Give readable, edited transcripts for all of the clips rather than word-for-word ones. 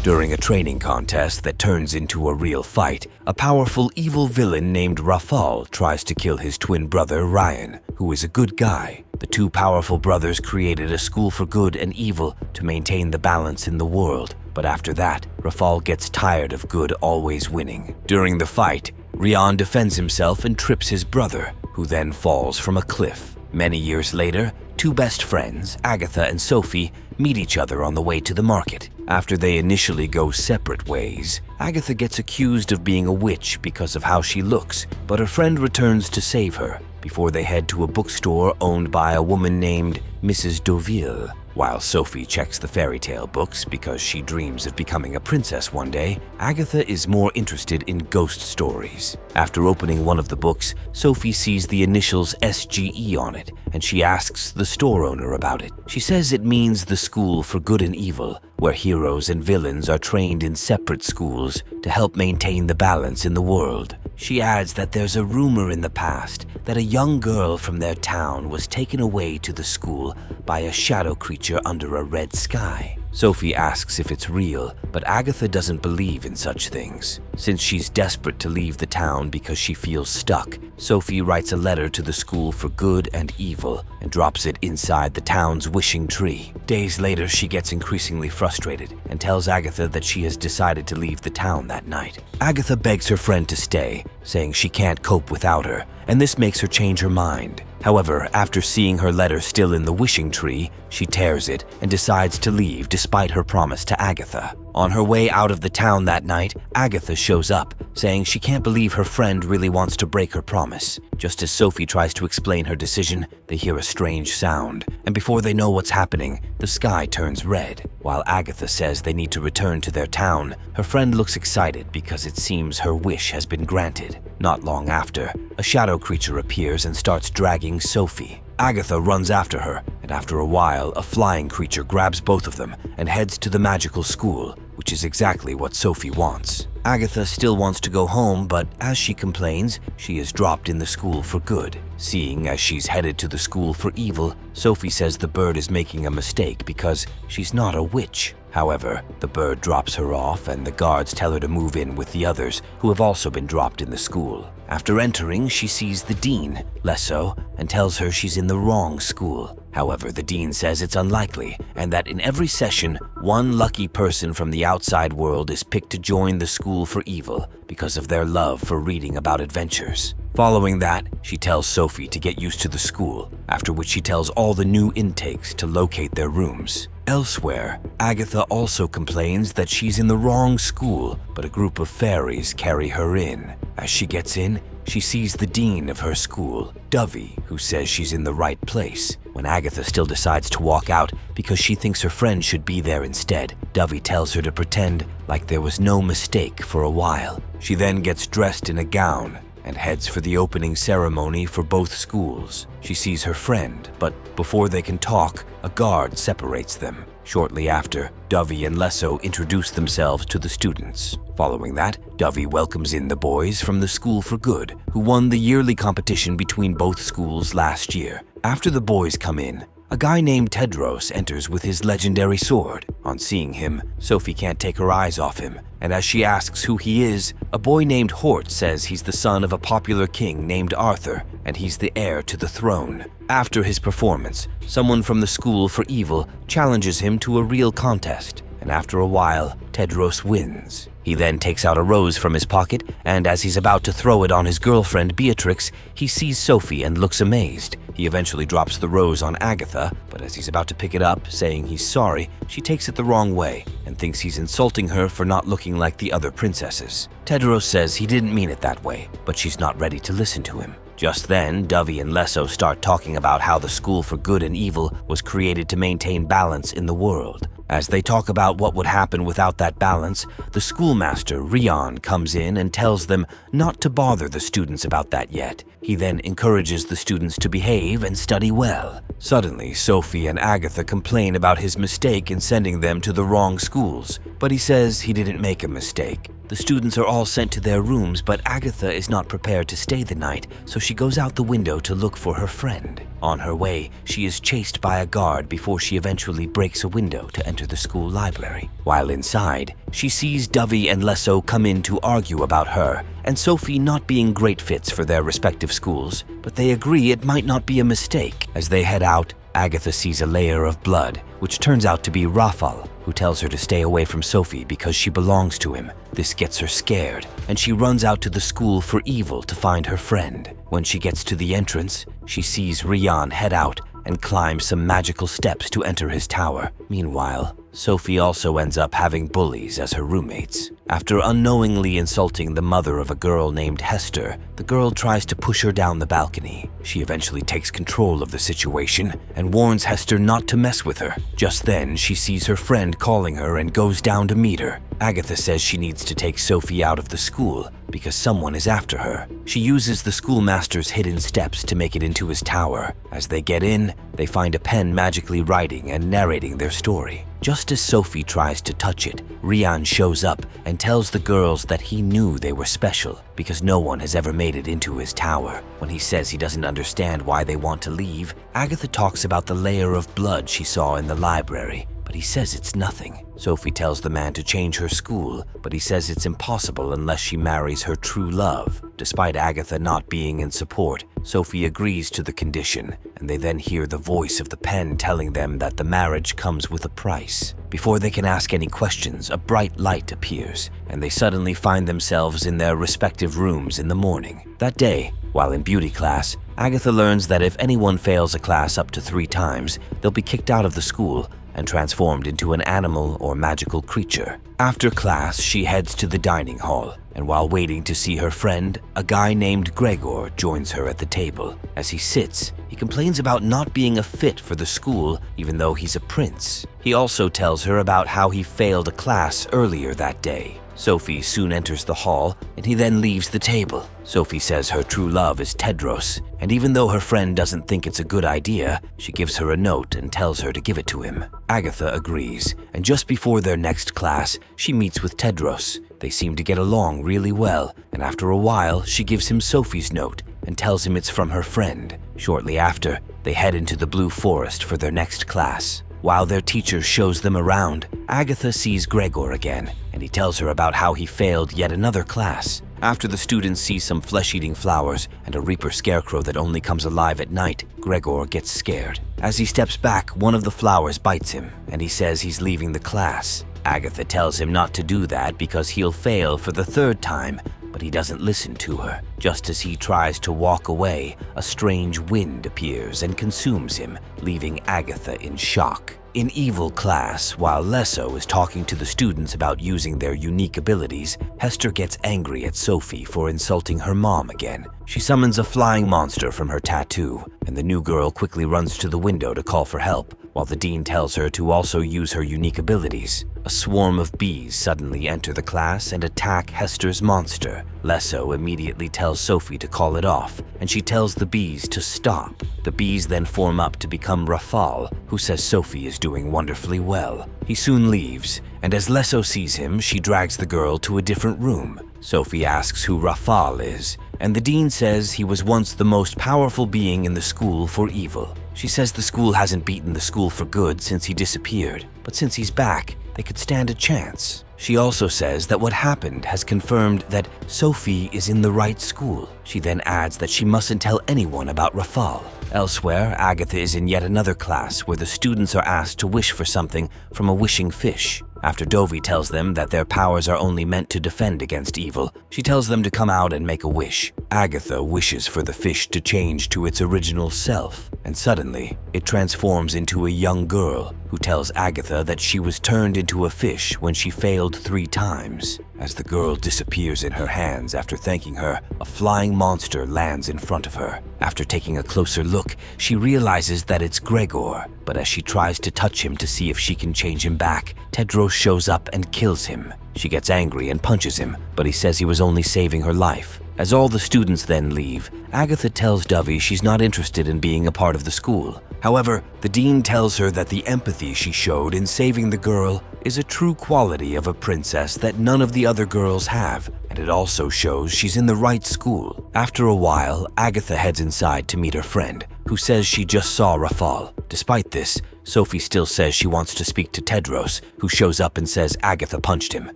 During a training contest that turns into a real fight, a powerful evil villain named Rafal tries to kill his twin brother Ryan, who is a good guy. The two powerful brothers created a school for good and evil to maintain the balance in the world, but after that, Rafal gets tired of good always winning. During the fight, Ryan defends himself and trips his brother, who then falls from a cliff. Many years later, two best friends, Agatha and Sophie, meet each other on the way to the market. After they initially go separate ways, Agatha gets accused of being a witch because of how she looks, but her friend returns to save her before they head to a bookstore owned by a woman named Mrs. Deauville. While Sophie checks the fairy tale books because she dreams of becoming a princess one day, Agatha is more interested in ghost stories. After opening one of the books, Sophie sees the initials SGE on it, and she asks the store owner about it. She says it means the School for Good and Evil, where heroes and villains are trained in separate schools to help maintain the balance in the world. She adds that there's a rumor in the past that a young girl from their town was taken away to the school by a shadow creature under a red sky. Sophie asks if it's real, but Agatha doesn't believe in such things. Since she's desperate to leave the town because she feels stuck, Sophie writes a letter to the School for Good and Evil and drops it inside the town's wishing tree. Days later, she gets increasingly frustrated and tells Agatha that she has decided to leave the town that night. Agatha begs her friend to stay, saying she can't cope without her, and this makes her change her mind. However, after seeing her letter still in the wishing tree, she tears it and decides to leave despite her promise to Agatha. On her way out of the town that night, Agatha shows up, saying she can't believe her friend really wants to break her promise. Just as Sophie tries to explain her decision, they hear a strange sound, and before they know what's happening, the sky turns red. While Agatha says they need to return to their town, her friend looks excited because it seems her wish has been granted. Not long after, a shadow creature appears and starts dragging Sophie. Agatha runs after her, and after a while, a flying creature grabs both of them and heads to the magical school, which is exactly what Sophie wants. Agatha still wants to go home, but as she complains, she is dropped in the school for good. Seeing as she's headed to the school for evil, Sophie says the bird is making a mistake because she's not a witch. However, the bird drops her off and the guards tell her to move in with the others who have also been dropped in the school. After entering, she sees the dean, Lesso, and tells her she's in the wrong school. However, the dean says it's unlikely and that in every session, one lucky person from the outside world is picked to join the school for evil because of their love for reading about adventures. Following that, she tells Sophie to get used to the school, after which she tells all the new intakes to locate their rooms. Elsewhere, Agatha also complains that she's in the wrong school, but a group of fairies carry her in. As she gets in, she sees the dean of her school, Dovey, who says she's in the right place. When Agatha still decides to walk out because she thinks her friend should be there instead, Dovey tells her to pretend like there was no mistake for a while. She then gets dressed in a gown and heads for the opening ceremony for both schools. She sees her friend, but before they can talk, a guard separates them. Shortly after, Dovey and Lesso introduce themselves to the students. Following that, Dovey welcomes in the boys from the School for Good, who won the yearly competition between both schools last year. After the boys come in, a guy named Tedros enters with his legendary sword. On seeing him, Sophie can't take her eyes off him, and as she asks who he is, a boy named Hort says he's the son of a popular king named Arthur, and he's the heir to the throne. After his performance, someone from the School for Evil challenges him to a real contest, and after a while, Tedros wins. He then takes out a rose from his pocket, and as he's about to throw it on his girlfriend, Beatrix, he sees Sophie and looks amazed. He eventually drops the rose on Agatha, but as he's about to pick it up, saying he's sorry, she takes it the wrong way and thinks he's insulting her for not looking like the other princesses. Tedros says he didn't mean it that way, but she's not ready to listen to him. Just then, Dovey and Lesso start talking about how the School for Good and Evil was created to maintain balance in the world. As they talk about what would happen without that balance, the schoolmaster, Rion, comes in and tells them not to bother the students about that yet. He then encourages the students to behave and study well. Suddenly, Sophie and Agatha complain about his mistake in sending them to the wrong schools, but he says he didn't make a mistake. The students are all sent to their rooms, but Agatha is not prepared to stay the night, so she goes out the window to look for her friend. On her way, she is chased by a guard before she eventually breaks a window to enter the school library. While inside, she sees Dovey and Lesso come in to argue about her and Sophie not being great fits for their respective schools, but they agree it might not be a mistake. As they head out, Agatha sees a layer of blood, which turns out to be Rafal, who tells her to stay away from Sophie because she belongs to him. This gets her scared, and she runs out to the school for evil to find her friend. When she gets to the entrance, she sees Rian head out and climb some magical steps to enter his tower. Meanwhile, Sophie also ends up having bullies as her roommates. After unknowingly insulting the mother of a girl named Hester, the girl tries to push her down the balcony. She eventually takes control of the situation and warns Hester not to mess with her. Just then, she sees her friend calling her and goes down to meet her. Agatha says she needs to take Sophie out of the school because someone is after her. She uses the schoolmaster's hidden steps to make it into his tower. As they get in, they find a pen magically writing and narrating their story. Just as Sophie tries to touch it, Rian shows up and tells the girls that he knew they were special because no one has ever made it into his tower. When he says he doesn't understand why they want to leave, Agatha talks about the layer of blood she saw in the library, but he says it's nothing. Sophie tells the man to change her school, but he says it's impossible unless she marries her true love. Despite Agatha not being in support, Sophie agrees to the condition, and they then hear the voice of the pen telling them that the marriage comes with a price. Before they can ask any questions, a bright light appears, and they suddenly find themselves in their respective rooms in the morning. That day, while in beauty class, Agatha learns that if anyone fails a class up to 3 times, they'll be kicked out of the school and transformed into an animal or magical creature. After class, she heads to the dining hall, and while waiting to see her friend, a guy named Gregor joins her at the table. As he sits, he complains about not being a fit for the school even though he's a prince. He also tells her about how he failed a class earlier that day. Sophie soon enters the hall, and he then leaves the table. Sophie says her true love is Tedros, and even though her friend doesn't think it's a good idea, she gives her a note and tells her to give it to him. Agatha agrees, and just before their next class, she meets with Tedros. They seem to get along really well, and after a while, she gives him Sophie's note and tells him it's from her friend. Shortly after, they head into the Blue Forest for their next class. While their teacher shows them around, Agatha sees Gregor again, and he tells her about how he failed yet another class. After the students see some flesh-eating flowers and a reaper scarecrow that only comes alive at night, Gregor gets scared. As he steps back, one of the flowers bites him, and he says he's leaving the class. Agatha tells him not to do that because he'll fail for the 3rd time, but he doesn't listen to her. Just as he tries to walk away, a strange wind appears and consumes him, leaving Agatha in shock. In evil class, while Lesso is talking to the students about using their unique abilities, Hester gets angry at Sophie for insulting her mom again. She summons a flying monster from her tattoo, and the new girl quickly runs to the window to call for help, while the dean tells her to also use her unique abilities. A swarm of bees suddenly enter the class and attack Hester's monster. Lesso immediately tells Sophie to call it off, and she tells the bees to stop. The bees then form up to become Rafal, who says Sophie is doing wonderfully well. He soon leaves, and as Lesso sees him, she drags the girl to a different room. Sophie asks who Rafal is, and the dean says he was once the most powerful being in the school for evil. She says the school hasn't beaten the school for good since he disappeared, but since he's back, they could stand a chance. She also says that what happened has confirmed that Sophie is in the right school. She then adds that she mustn't tell anyone about Rafal. Elsewhere, Agatha is in yet another class where the students are asked to wish for something from a wishing fish. After Dovey tells them that their powers are only meant to defend against evil, she tells them to come out and make a wish. Agatha wishes for the fish to change to its original self, and suddenly, it transforms into a young girl who tells Agatha that she was turned into a fish when she failed 3 times. As the girl disappears in her hands after thanking her, a flying monster lands in front of her. After taking a closer look, she realizes that it's Gregor, but as she tries to touch him to see if she can change him back, Tedros shows up and kills him. She gets angry and punches him, but he says he was only saving her life. As all the students then leave, Agatha tells Dovey she's not interested in being a part of the school. However, the dean tells her that the empathy she showed in saving the girl is a true quality of a princess that none of the other girls have, and it also shows she's in the right school. After a while, Agatha heads inside to meet her friend, who says she just saw Rafal. Despite this, Sophie still says she wants to speak to Tedros, who shows up and says Agatha punched him.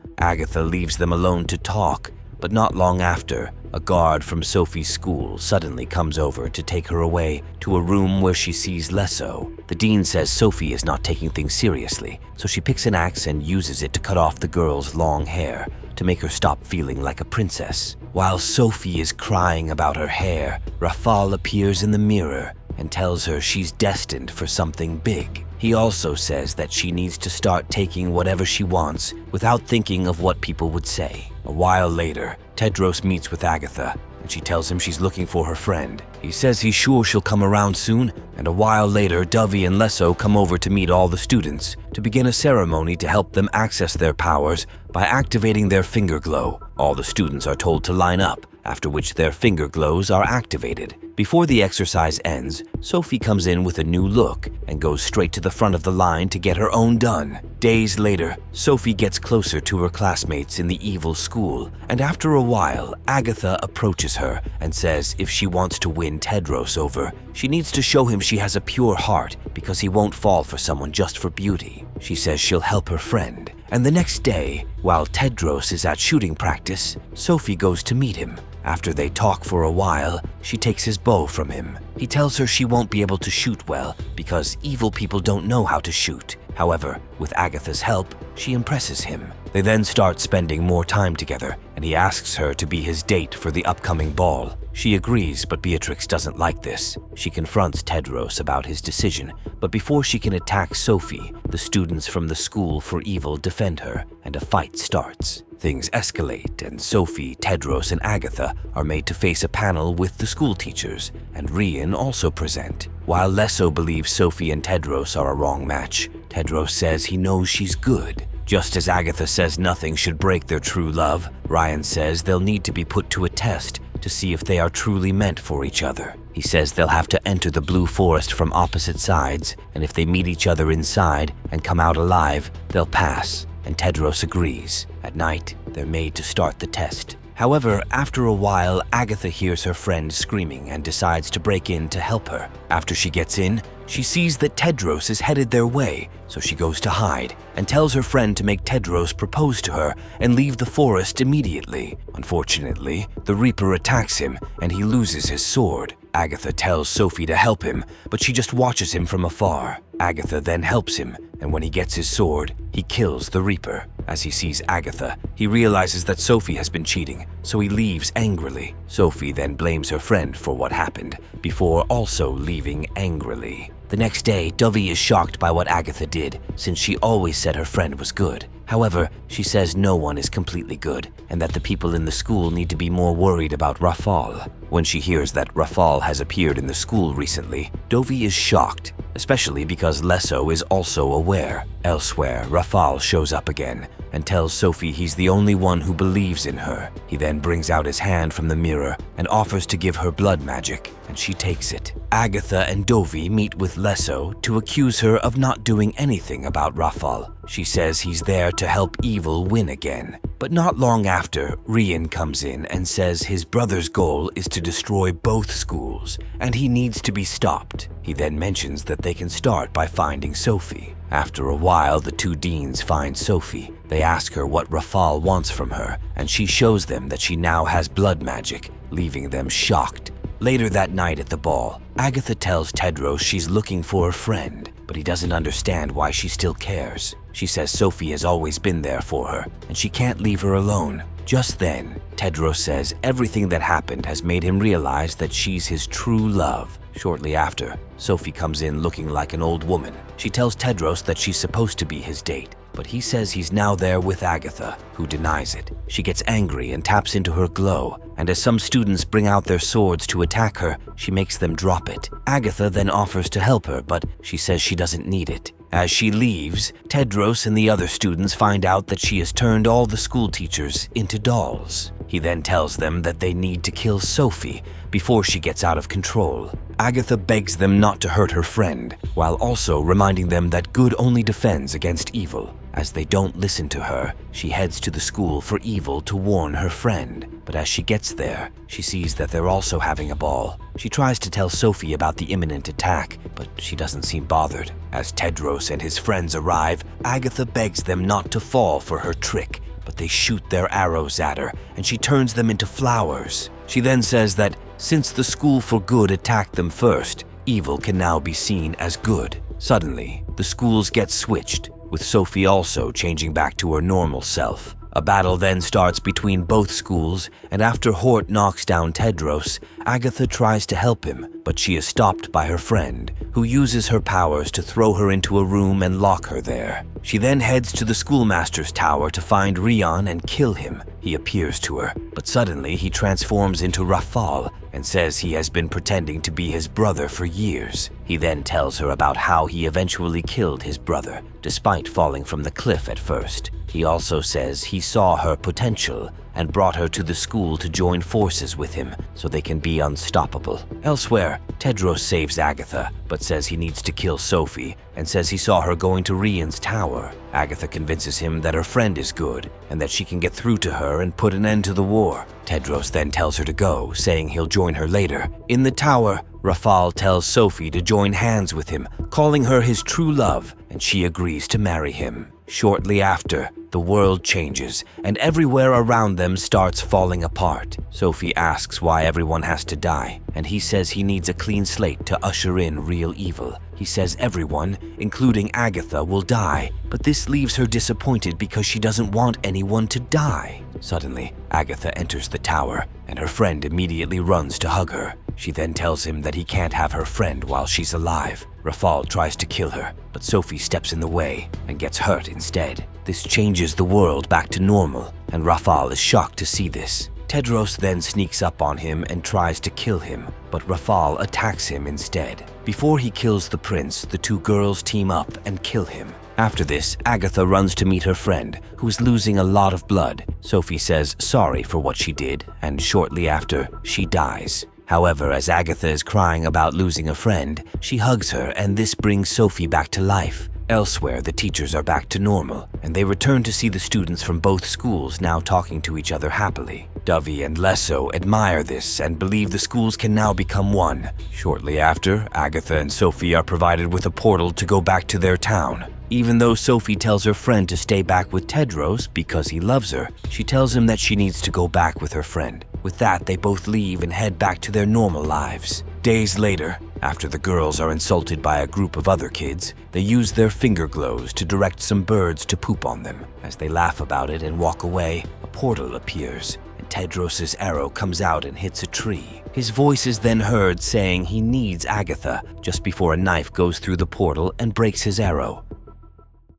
Agatha leaves them alone to talk, but not long after, a guard from Sophie's school suddenly comes over to take her away to a room where she sees Lesso. The dean says Sophie is not taking things seriously, so she picks an axe and uses it to cut off the girl's long hair to make her stop feeling like a princess. While Sophie is crying about her hair, Rafal appears in the mirror and tells her she's destined for something big. He also says that she needs to start taking whatever she wants without thinking of what people would say. A while later, Tedros meets with Agatha, and she tells him she's looking for her friend. He says he's sure she'll come around soon, and a while later, Dovey and Lesso come over to meet all the students to begin a ceremony to help them access their powers by activating their finger glow. All the students are told to line up, after which their finger glows are activated. Before the exercise ends, Sophie comes in with a new look and goes straight to the front of the line to get her own done. Days later, Sophie gets closer to her classmates in the evil school, and after a while, Agatha approaches her and says if she wants to win Tedros over, she needs to show him she has a pure heart because he won't fall for someone just for beauty. She says she'll help her friend. And the next day, while Tedros is at shooting practice, Sophie goes to meet him. After they talk for a while, she takes his bow from him. He tells her she won't be able to shoot well because evil people don't know how to shoot. However, with Agatha's help, she impresses him. They then start spending more time together, and he asks her to be his date for the upcoming ball. She agrees, but Beatrix doesn't like this. She confronts Tedros about his decision, but before she can attack Sophie, the students from the School for Evil defend her, and a fight starts. Things escalate, and Sophie, Tedros, and Agatha are made to face a panel with the school teachers, and Rian also present. While Lesso believes Sophie and Tedros are a wrong match, Tedros says he knows she's good. Just as Agatha says nothing should break their true love, Ryan says they'll need to be put to a test to see if they are truly meant for each other. He says they'll have to enter the blue forest from opposite sides, and if they meet each other inside and come out alive, they'll pass, and Tedros agrees. At night, they're made to start the test. However, after a while, Agatha hears her friend screaming and decides to break in to help her. After she gets in, she sees that Tedros is headed their way, so she goes to hide and tells her friend to make Tedros propose to her and leave the forest immediately. Unfortunately, the Reaper attacks him and he loses his sword. Agatha tells Sophie to help him, but she just watches him from afar. Agatha then helps him, and when he gets his sword, he kills the Reaper. As he sees Agatha, he realizes that Sophie has been cheating, so he leaves angrily. Sophie then blames her friend for what happened, before also leaving angrily. The next day, Dovey is shocked by what Agatha did, since she always said her friend was good. However, she says no one is completely good, and that the people in the school need to be more worried about Rafal. When she hears that Rafal has appeared in the school recently, Dovey is shocked, especially because Lesso is also aware. Elsewhere, Rafal shows up again and tells Sophie he's the only one who believes in her. He then brings out his hand from the mirror and offers to give her blood magic, and she takes it. Agatha and Dovey meet with Lesso to accuse her of not doing anything about Rafal. She says he's there to help evil win again. But not long after, Rian comes in and says his brother's goal is to destroy both schools, and he needs to be stopped. He then mentions that they can start by finding Sophie. After a while, the two deans find Sophie. They ask her what Rafal wants from her, and she shows them that she now has blood magic, leaving them shocked. Later that night at the ball, Agatha tells Tedros she's looking for a friend, but he doesn't understand why she still cares. She says Sophie has always been there for her, and she can't leave her alone. Just then, Tedros says everything that happened has made him realize that she's his true love. Shortly after, Sophie comes in looking like an old woman. She tells Tedros that she's supposed to be his date, but he says he's now there with Agatha, who denies it. She gets angry and taps into her glow, and as some students bring out their swords to attack her, she makes them drop it. Agatha then offers to help her, but she says she doesn't need it. As she leaves, Tedros and the other students find out that she has turned all the school teachers into dolls. He then tells them that they need to kill Sophie before she gets out of control. Agatha begs them not to hurt her friend, while also reminding them that good only defends against evil. As they don't listen to her, she heads to the school for evil to warn her friend. But as she gets there, she sees that they're also having a ball. She tries to tell Sophie about the imminent attack, but she doesn't seem bothered. As Tedros and his friends arrive, Agatha begs them not to fall for her trick, but they shoot their arrows at her, and she turns them into flowers. She then says that since the school for good attacked them first, evil can now be seen as good. Suddenly, the schools get switched, with Sophie also changing back to her normal self. A battle then starts between both schools, and after Hort knocks down Tedros, Agatha tries to help him, but she is stopped by her friend, who uses her powers to throw her into a room and lock her there. She then heads to the schoolmaster's tower to find Rion and kill him. He appears to her, but suddenly he transforms into Rafal and says he has been pretending to be his brother for years. He then tells her about how he eventually killed his brother, despite falling from the cliff at first. He also says he saw her potential and brought her to the school to join forces with him so they can be unstoppable. Elsewhere, Tedros saves Agatha, but says he needs to kill Sophie and says he saw her going to Rion's tower. Agatha convinces him that her friend is good and that she can get through to her and put an end to the war. Tedros then tells her to go, saying he'll join her later. In the tower, Rafal tells Sophie to join hands with him, calling her his true love, and she agrees to marry him. Shortly after, the world changes, and everywhere around them starts falling apart. Sophie asks why everyone has to die, and he says he needs a clean slate to usher in real evil. He says everyone, including Agatha, will die, but this leaves her disappointed because she doesn't want anyone to die. Suddenly, Agatha enters the tower, and her friend immediately runs to hug her. She then tells him that he can't have her friend while she's alive. Rafal tries to kill her, but Sophie steps in the way and gets hurt instead. This changes the world back to normal, and Rafal is shocked to see this. Tedros then sneaks up on him and tries to kill him, but Rafal attacks him instead. Before he kills the prince, the two girls team up and kill him. After this, Agatha runs to meet her friend, who is losing a lot of blood. Sophie says sorry for what she did, and shortly after, she dies. However, as Agatha is crying about losing a friend, she hugs her, and this brings Sophie back to life. Elsewhere, the teachers are back to normal, and they return to see the students from both schools now talking to each other happily. Dovey and Lesso admire this and believe the schools can now become one. Shortly after, Agatha and Sophie are provided with a portal to go back to their town. Even though Sophie tells her friend to stay back with Tedros because he loves her, she tells him that she needs to go back with her friend. With that, they both leave and head back to their normal lives. Days later, after the girls are insulted by a group of other kids, they use their finger glows to direct some birds to poop on them. As they laugh about it and walk away, a portal appears, and Tedros' arrow comes out and hits a tree. His voice is then heard saying he needs Agatha, just before a knife goes through the portal and breaks his arrow.